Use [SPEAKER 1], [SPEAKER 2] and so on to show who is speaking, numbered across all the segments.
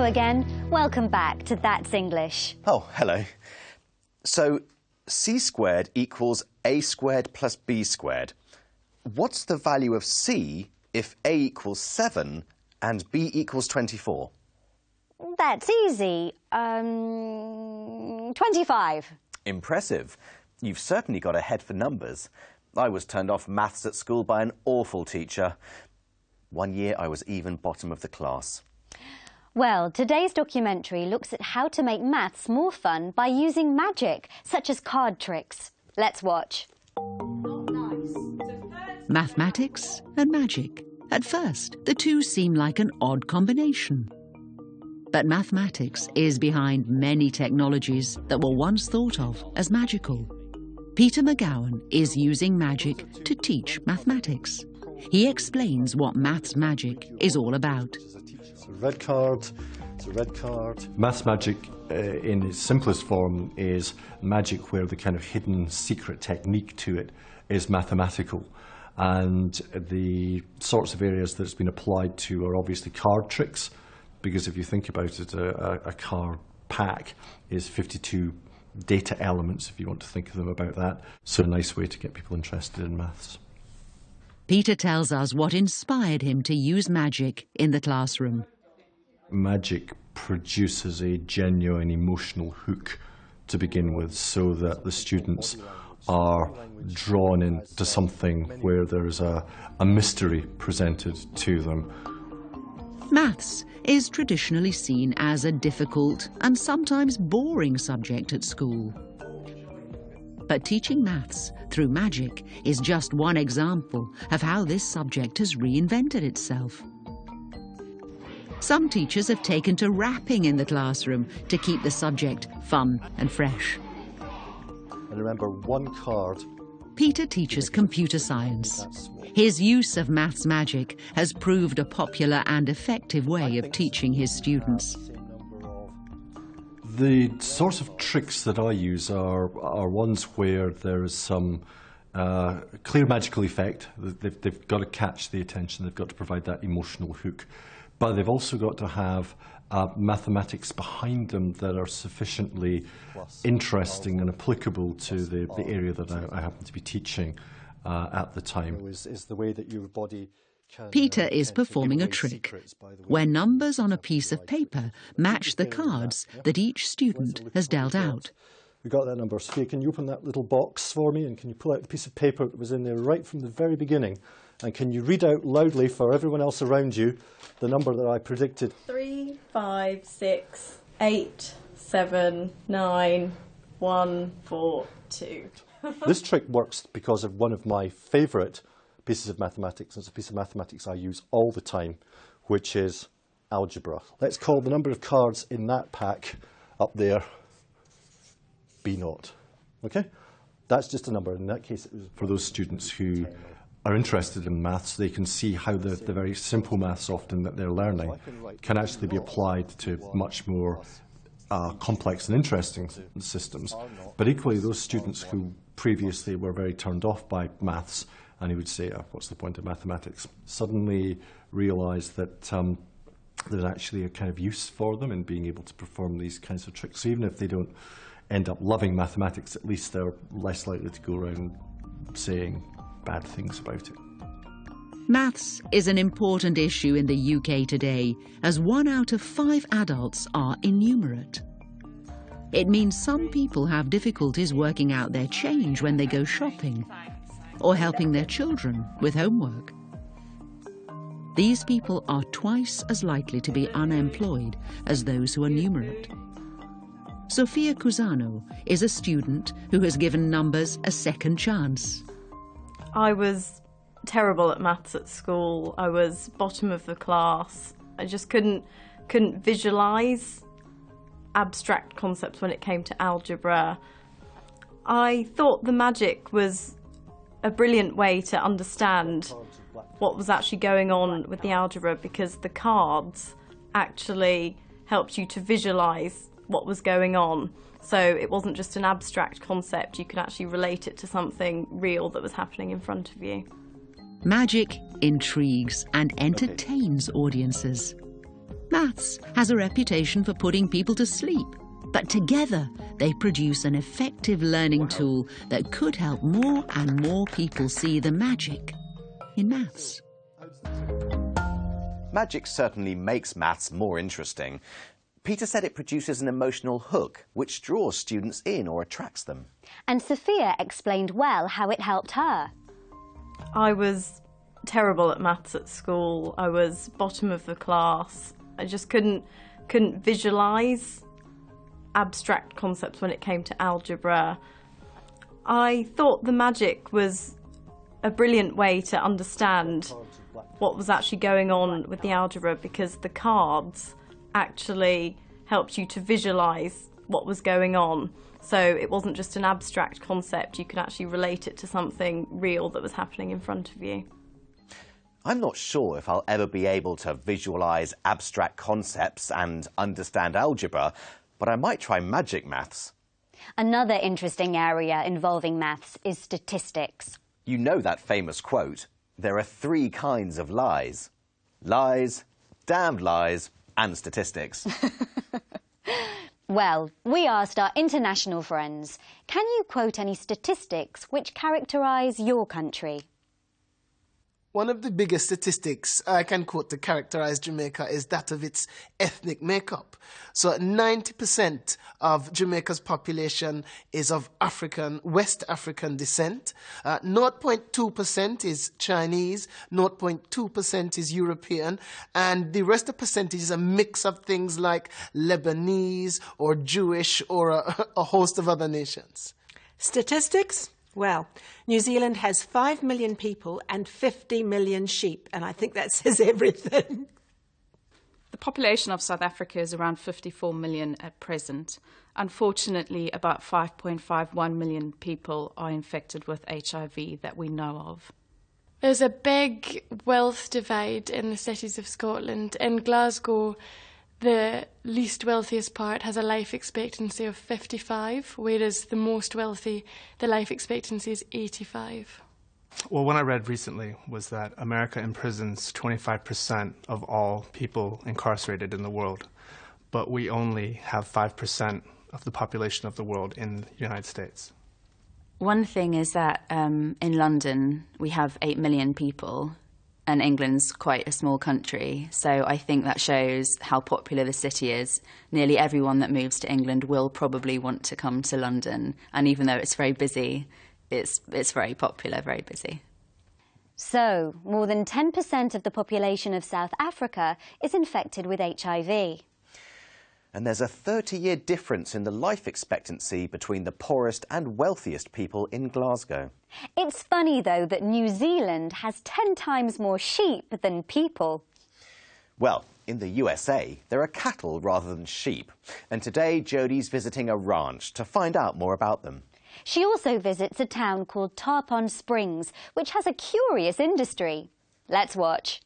[SPEAKER 1] Hello again. Welcome back to That's English.
[SPEAKER 2] Oh, hello. So, c squared equals a squared plus b squared. What's the value of c if a equals 7 and b equals 24?
[SPEAKER 1] That's easy. 25.
[SPEAKER 2] Impressive. You've certainly got a head for numbers. I was turned off maths at school by an awful teacher. One year I was even bottom of the class.
[SPEAKER 1] Well, today's documentary looks at how to make maths more fun by using magic, such as card tricks. Let's watch.
[SPEAKER 3] Mathematics and magic. At first, the two seem like an odd combination. But mathematics is behind many technologies that were once thought of as magical. Peter McGowan is using magic to teach mathematics. He explains what maths magic is all about.
[SPEAKER 4] It's a red card, it's a red card. Maths magic, in its simplest form, is magic where the kind of hidden secret technique to it is mathematical. And the sorts of areas that it's been applied to are obviously card tricks, because if you think about it, a card pack is 52 data elements, if you want to think of them about that. So a nice way to get people interested in maths.
[SPEAKER 3] Peter tells us what inspired him to use magic in the classroom.
[SPEAKER 4] Magic produces a genuine emotional hook to begin with, so that the students are drawn into something where there is a mystery presented to them.
[SPEAKER 3] Maths is traditionally seen as a difficult and sometimes boring subject at school. But teaching maths through magic is just one example of how this subject has reinvented itself. Some teachers have taken to rapping in the classroom to keep the subject fun and fresh.
[SPEAKER 4] And remember, one card.
[SPEAKER 3] Peter teaches computer science. His use of maths magic has proved a popular and effective way of teaching his students.
[SPEAKER 4] The sorts of tricks that I use are ones where there is some clear magical effect. They've got to catch the attention, they've got to provide that emotional hook. But they've also got to have mathematics behind them that are sufficiently interesting and applicable to the area that I happen to be teaching at the time. Is the way that your body
[SPEAKER 3] Peter is performing a trick, where numbers on a piece of paper match the cards that each student has dealt out.
[SPEAKER 4] We got that number. Sophia, can you open that little box for me, and can you pull out the piece of paper that was in there right from the very beginning? And can you read out loudly for everyone else around you the number that I predicted?
[SPEAKER 5] 3, 5, 6, 8, 7, 9, 1, 4, 2.
[SPEAKER 4] This trick works because of one of my favourite pieces of mathematics. It's a piece of mathematics I use all the time, which is algebra. Let's call the number of cards in that pack up there B0. Okay? That's just a number. In that case, it was for those students who are interested in maths. They can see how the very simple maths often that they're learning can actually be applied to much more complex and interesting systems. But equally, those students who previously were very turned off by maths, and who would say, oh, what's the point of mathematics, suddenly realise that there's actually a kind of use for them in being able to perform these kinds of tricks. So even if they don't end up loving mathematics, at least they're less likely to go around saying bad things about it.
[SPEAKER 3] Maths is an important issue in the UK today, as 1 out of 5 adults are innumerate. It means some people have difficulties working out their change when they go shopping, or helping their children with homework. These people are twice as likely to be unemployed as those who are numerate. Sophia Cusano is a student who has given numbers a second chance.
[SPEAKER 5] I was terrible at maths at school. I was bottom of the class. I just couldn't visualise abstract concepts when it came to algebra. I thought the magic was a brilliant way to understand what was actually going on with the algebra, because the cards actually helped you to visualise what was going on. So it wasn't just an abstract concept, you could actually relate it to something real that was happening in front of you.
[SPEAKER 3] Magic intrigues and entertains audiences. Maths has a reputation for putting people to sleep, but together they produce an effective learning tool that could help more and more people see the magic in maths.
[SPEAKER 2] Magic certainly makes maths more interesting. Peter said it produces an emotional hook which draws students in or attracts them.
[SPEAKER 1] And Sophia explained well how it helped her.
[SPEAKER 5] I was terrible at maths at school. I was bottom of the class. I just couldn't visualise abstract concepts when it came to algebra. I thought the magic was a brilliant way to understand what was actually going on with the algebra, because the cards actually helped you to visualise what was going on. So it wasn't just an abstract concept, you could actually relate it to something real that was happening in front of you.
[SPEAKER 2] I'm not sure if I'll ever be able to visualise abstract concepts and understand algebra, but I might try magic maths.
[SPEAKER 1] Another interesting area involving maths is statistics.
[SPEAKER 2] You know that famous quote, there are 3 kinds of lies. Lies, damned lies, and statistics.
[SPEAKER 1] Well, we asked our international friends, can you quote any statistics which characterise your country?
[SPEAKER 6] One of the biggest statistics I can quote to characterize Jamaica is that of its ethnic makeup. So 90% of Jamaica's population is of West African descent. 0.2% is Chinese, 0.2% is European, and the rest of the percentage is a mix of things like Lebanese or Jewish or a host of other nations.
[SPEAKER 7] Statistics? Well, New Zealand has 5 million people and 50 million sheep, and I think that says everything.
[SPEAKER 8] The population of South Africa is around 54 million at present. Unfortunately, about 5.51 million people are infected with HIV that we know of.
[SPEAKER 9] There's a big wealth divide in the cities of Scotland. In Glasgow, the least wealthiest part has a life expectancy of 55, whereas the most wealthy, the life expectancy is 85.
[SPEAKER 10] Well, what I read recently was that America imprisons 25% of all people incarcerated in the world, but we only have 5% of the population of the world in the United States.
[SPEAKER 11] One thing is that in London we have 8 million people, and England's quite a small country, so I think that shows how popular the city is. Nearly everyone that moves to England will probably want to come to London, and even though it's very busy, it's very popular, very busy.
[SPEAKER 1] So, more than 10% of the population of South Africa is infected with HIV.
[SPEAKER 2] And there's a 30-year difference in the life expectancy between the poorest and wealthiest people in Glasgow.
[SPEAKER 1] It's funny, though, that New Zealand has 10 times more sheep than people.
[SPEAKER 2] Well, in the USA, there are cattle rather than sheep. And today, Jodie's visiting a ranch to find out more about them.
[SPEAKER 1] She also visits a town called Tarpon Springs, which has a curious industry. Let's watch.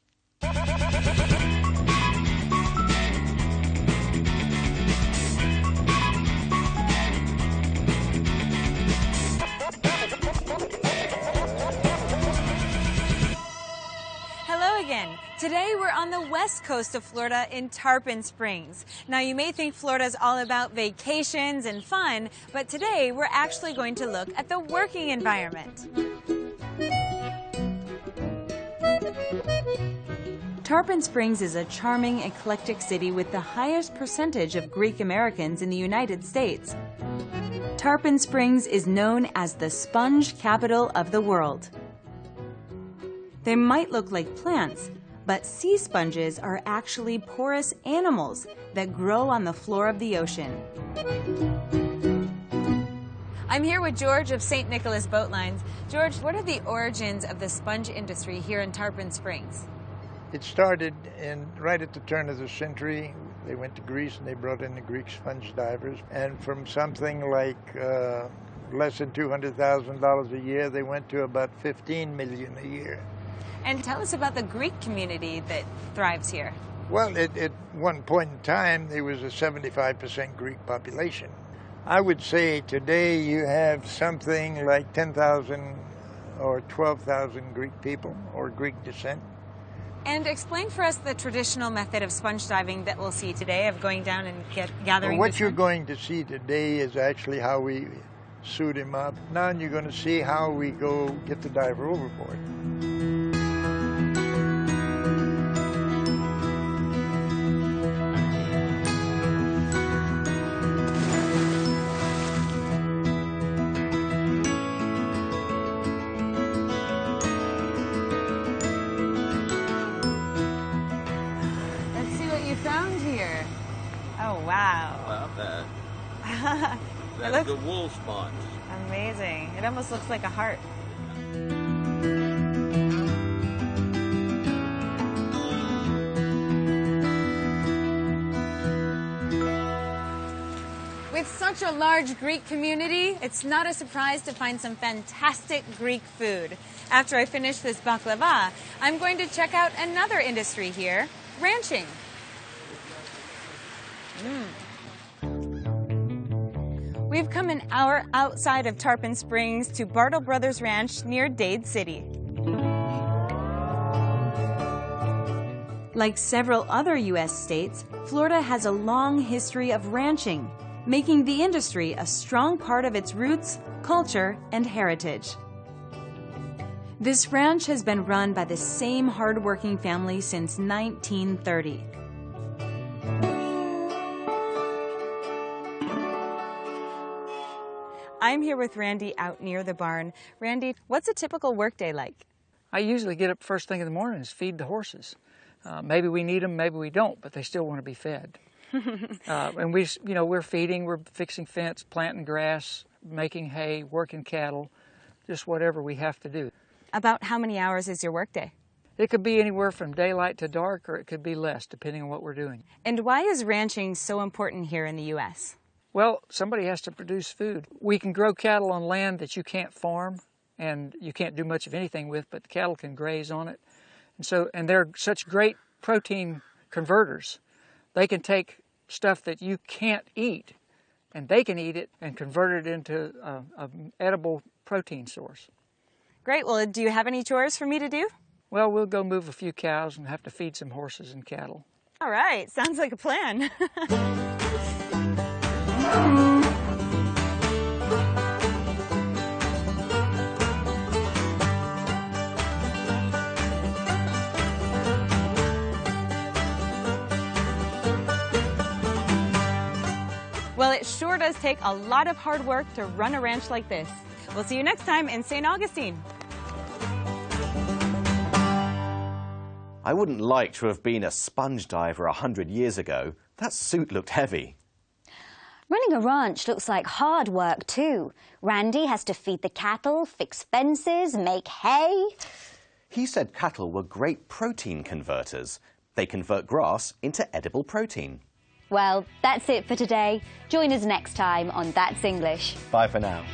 [SPEAKER 12] Again. Today we're on the west coast of Florida in Tarpon Springs. Now you may think Florida's all about vacations and fun, but today we're actually going to look at the working environment. Tarpon Springs is a charming, eclectic city with the highest percentage of Greek Americans in the United States. Tarpon Springs is known as the sponge capital of the world. They might look like plants, but sea sponges are actually porous animals that grow on the floor of the ocean. I'm here with George of St. Nicholas Boat Lines. George, what are the origins of the sponge industry here in Tarpon Springs?
[SPEAKER 13] It started right at the turn of the century. They went to Greece and they brought in the Greek sponge divers. And from something like less than $200,000 a year, they went to about $15 million a year.
[SPEAKER 12] And tell us about the Greek community that thrives here.
[SPEAKER 13] Well, at one point in time, there was a 75% Greek population. I would say today you have something like 10,000 or 12,000 Greek people or Greek descent.
[SPEAKER 12] And explain for us the traditional method of sponge diving that we'll see today, of going down and gathering
[SPEAKER 13] What
[SPEAKER 12] the
[SPEAKER 13] you're
[SPEAKER 12] shrimp.
[SPEAKER 13] going to see today is actually how we suit him up. Now you're going to see how we go get the diver overboard.
[SPEAKER 12] Found here. Oh, wow.
[SPEAKER 14] Not bad.
[SPEAKER 12] It
[SPEAKER 14] That's
[SPEAKER 12] looks
[SPEAKER 14] the wool sponge.
[SPEAKER 12] amazing. It almost looks like a heart. With such a large Greek community, it's not a surprise to find some fantastic Greek food. After I finish this baklava, I'm going to check out another industry here, ranching. We've come an hour outside of Tarpon Springs to Bartle Brothers Ranch near Dade City. Like several other U.S. states, Florida has a long history of ranching, making the industry a strong part of its roots, culture, and heritage. This ranch has been run by the same hardworking family since 1930. I'm here with Randy out near the barn. Randy, what's a typical workday like?
[SPEAKER 15] I usually get up first thing in the morning and feed the horses. Maybe we need them, maybe we don't, but they still want to be fed. And we're feeding, we're fixing fence, planting grass, making hay, working cattle, just whatever we have to do.
[SPEAKER 12] About how many hours is your workday?
[SPEAKER 15] It could be anywhere from daylight to dark, or it could be less, depending on what we're doing.
[SPEAKER 12] And why is ranching so important here in the U.S.?
[SPEAKER 15] Well, somebody has to produce food. We can grow cattle on land that you can't farm and you can't do much of anything with, but the cattle can graze on it. And they're such great protein converters. They can take stuff that you can't eat and they can eat it and convert it into an edible protein source.
[SPEAKER 12] Great. Well, do you have any chores for me to do?
[SPEAKER 15] Well, we'll go move a few cows and have to feed some horses and cattle.
[SPEAKER 12] All right. Sounds like a plan. Well, it sure does take a lot of hard work to run a ranch like this. We'll see you next time in St. Augustine.
[SPEAKER 2] I wouldn't like to have been a sponge diver 100 years ago. That suit looked heavy.
[SPEAKER 1] Running a ranch looks like hard work too. Randy has to feed the cattle, fix fences, make hay.
[SPEAKER 2] He said cattle were great protein converters. They convert grass into edible protein.
[SPEAKER 1] Well, that's it for today. Join us next time on That's English.
[SPEAKER 2] Bye for now.